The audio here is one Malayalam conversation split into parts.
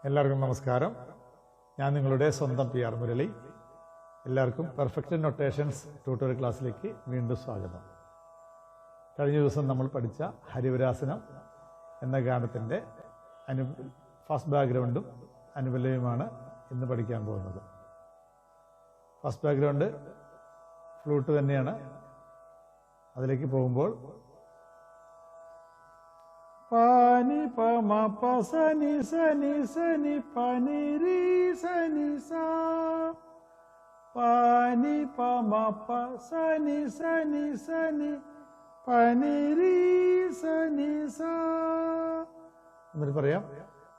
എല്ലാവർക്കും നമസ്കാരം. ഞാൻ നിങ്ങളുടെ സ്വന്തം പി ആർ മുരളി. എല്ലാവർക്കും പെർഫെക്റ്റ് നൊട്ടേഷൻസ് ട്യൂട്ടോറിയൽ ക്ലാസ്സിലേക്ക് വീണ്ടും സ്വാഗതം. കഴിഞ്ഞ ദിവസം നമ്മൾ പഠിച്ച ഹരിവരാസനം എന്ന ഗാനത്തിൻ്റെ ഫസ്റ്റ് ബാക്ക്ഗ്രൗണ്ടും അനുപല്ലവിയുമാണ് ഇന്ന് പഠിക്കാൻ പോകുന്നത്. ഫസ്റ്റ് ബാക്ക്ഗ്രൗണ്ട് ഫ്ലൂട്ട് തന്നെയാണ്. അതിലേക്ക് പോകുമ്പോൾ പാനി പമ പസനി സനി സനി പനി രി സനി സാ പാനി പമ പസനി സനി സനി പനി രി സനി സാ. എന്നിട്ട് പറയാം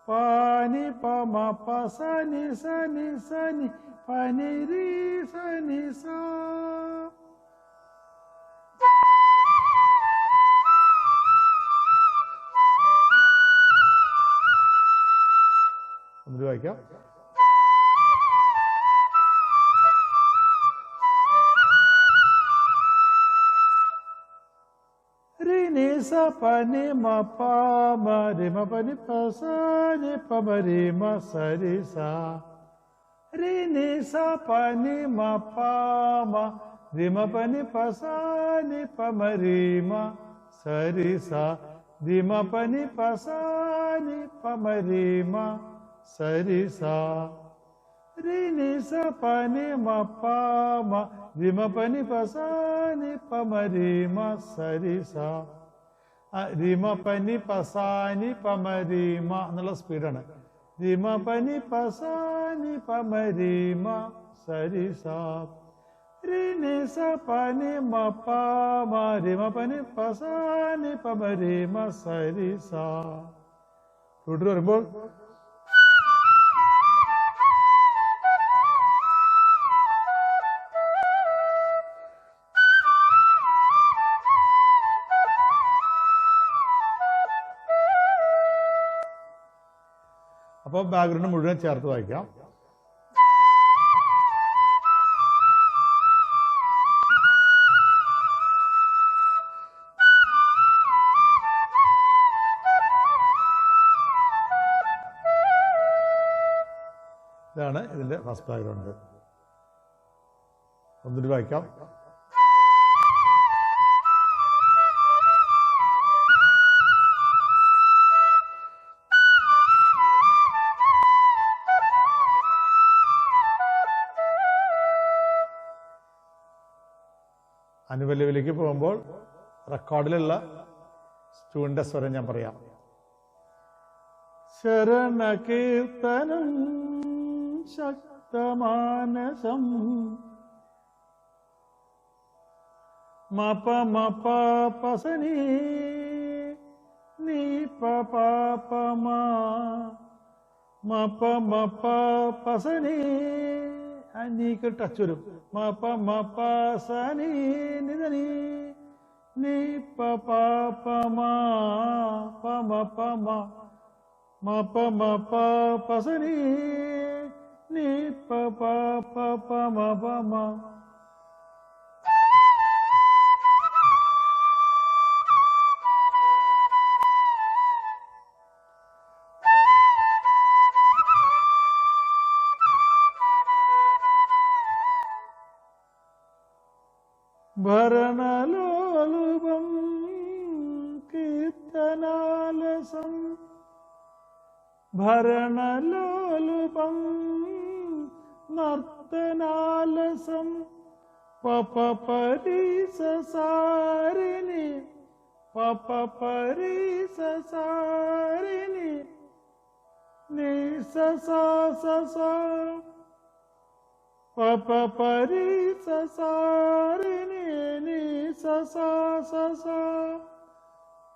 പാനി പമ പസനി സനി സനി പനി രി സനി സാ. ഒന്നുകൂടി വായിക്കാം. രി നി സ പ നി മ പ മ രി മ പ നി പ സ നി പ മ രി മ സ രി സ. രി നി സ പ നി മ പ മ രി മ പ നി പ സ നി പ മ രി മ സ രി സ. രി മ പ നി പ സ നി പ മ രി മ സരി സ. രി നി സ പ നി മ പ മ രി മ പ നി പ സ നി പ മ രി മ സരി സ. രി മ പ നി പ സ നി പ മ രി മ എന്നുള്ള സ്പീഡാണ്. രി മ പ നി പ സ നി പ മ രി മ സരി സ. രി നി സ പ നി മ പ മ രി മ പ നി പ സ നി പ മ രി മ സരി സ. ഫ്ലൂട്ടിൽ വരുമ്പോൾ അപ്പോൾ ബാക്ക്ഗ്രൗണ്ട് മുഴുവൻ ചേർത്ത് വായിക്കാം. ഇതാണ് ഇതിൻ്റെ ഫസ്റ്റ് ബാക്ക്ഗ്രൗണ്ട്. ഒന്നുകൂടി വായിക്കാം. അനുപല്ലവിയിലേക്ക് പോകുമ്പോൾ റെക്കോർഡിലുള്ള ട്യൂണിന്റെ സ്വരം ഞാൻ പറയാം. ശരണ കീർത്തനം ശക്തമാനസം മപ മപ പസനി നീ പപ മപ മപ പസനി. നീക്ക് ടച്ച് വരും. മ പ മ പ സ നി നി ധ നി നി പ പ പ മ പ മ പ മ മ പ മ പ പ സ നി നി പ പ പ പ മ പ മ. ഭരണലോലുപം കീർത്തനാലസം ഭരണലോലുപം നർത്തനാലസം പപ പരി സാരിണി പപ പരി സാരിണി നി സ സ പപ പരി സാരിണി നി സ സ.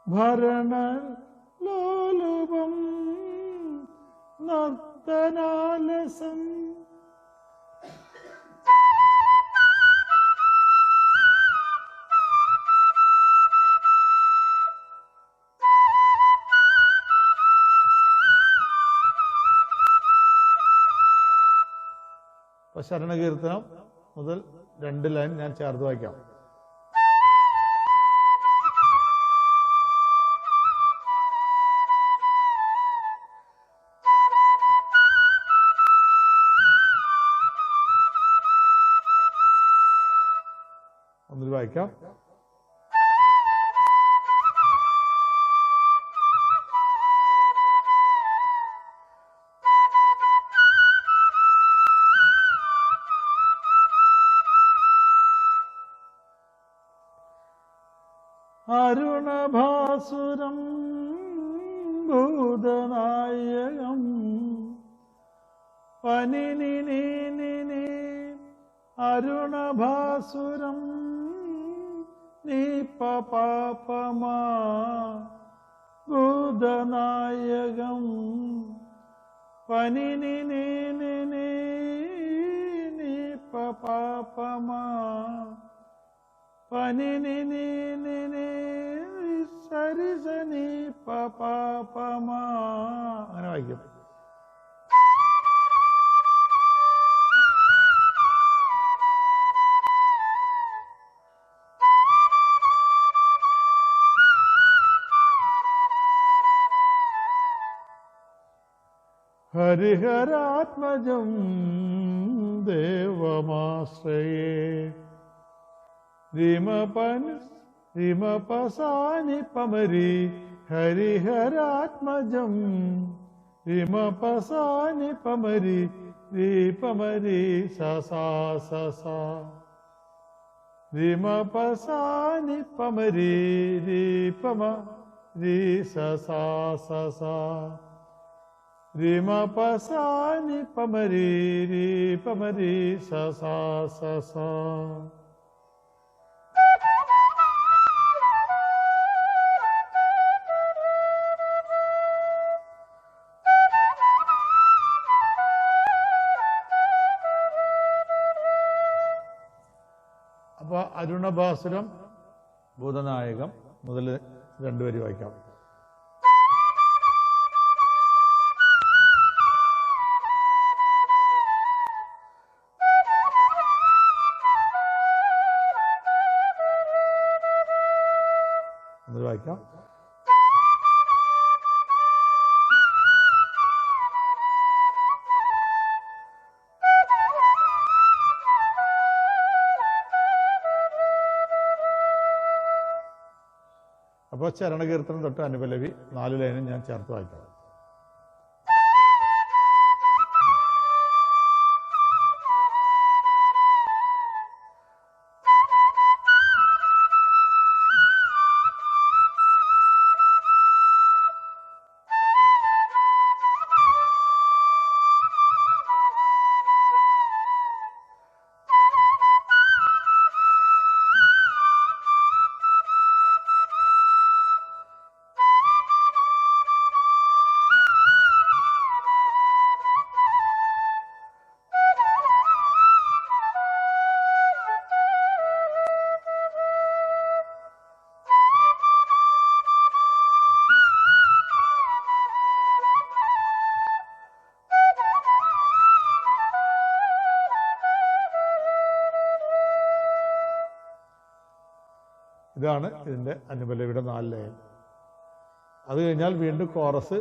ഭരണ ലോലുപം നർത്തനാലസം. അപ്പൊ ശരണകീർത്തനം മുതൽ 2 ലൈൻ ഞാൻ ചേർത്ത് വായിക്കാം. വായിക്കാം. അരുണഭാസുരം ഭൂതനായകം പനിനി അരുണഭാസുരം നീപപാപമാ ഭൂതനായകം പനിനി നീപപാപമാ പനിനി സരിസനി പപാപമാ. അങ്ങനെ വായിക്കും. ഹരിഹരാത്മജം ദേവമാശ്രയേ രിമപസാനി പമരി ഹരിഹരാത്മജം രിമപസാനി പമരി പമരി സസാ സസാ രിമപസാനി പമരി പമരി സസാ സസാ രിമപസാനി പമരി പമരി സസാ സസാ. അപ്പോൾ അരുണഭാസുരം ഭൂതനായകം മുതൽ 2 വരി വായിക്കാം. വായിക്കാം. അപ്പോൾ ചരണകീർത്തനം തൊട്ട് അനുപല്ലവി 4 ലൈനും ഞാൻ ചേർത്ത് വായിക്കാം. ഇതാണ് ഇതിൻ്റെ അനുപല്ലവിയുടെ 4 ലൈൻ. അത് കഴിഞ്ഞാൽ വീണ്ടും കോറസ്.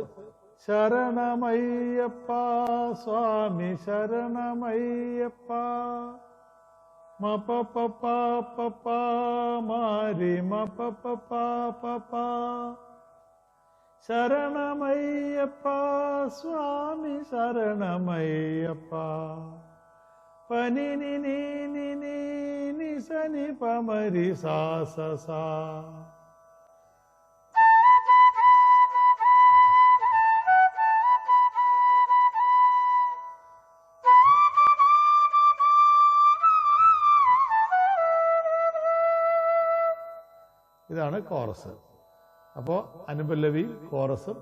ശരണമയ്യപ്പ സ്വാമി ശരണമയ്യപ്പ മപപപപപ മാരി മപപപപപ ശരണമയ്യപ്പ സ്വാമി ശരണമയ്യപ്പ പനിനി നിസനി പമരി സാ സസാ. ഇതാണ് കോറസ്. അപ്പോൾ അനുപല്ലവി കോറസും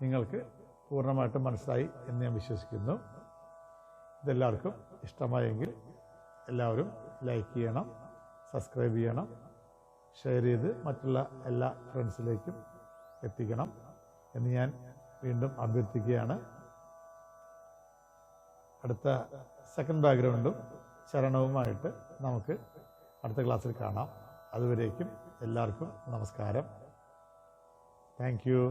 നിങ്ങൾക്ക് പൂർണ്ണമായിട്ടും മനസ്സിലായി എന്ന് ഞാൻ വിശ്വസിക്കുന്നു. ഇതെല്ലാവർക്കും ഇഷ്ടമായെങ്കിൽ എല്ലാവരും ലൈക്ക് ചെയ്യണം, സബ്സ്ക്രൈബ് ചെയ്യണം, ഷെയർ ചെയ്ത് മറ്റുള്ള എല്ലാ ഫ്രണ്ട്സിലേക്കും എത്തിക്കണം എന്ന് ഞാൻ വീണ്ടും അഭ്യർത്ഥിക്കുകയാണ്. അടുത്ത സെക്കൻഡ് ബാക്ക്ഗ്രൗണ്ടും ചരണവുമായിട്ട് നമുക്ക് അടുത്ത ക്ലാസ്സിൽ കാണാം. അതുവരേക്കും എല്ലാവർക്കും നമസ്കാരം. Thank you.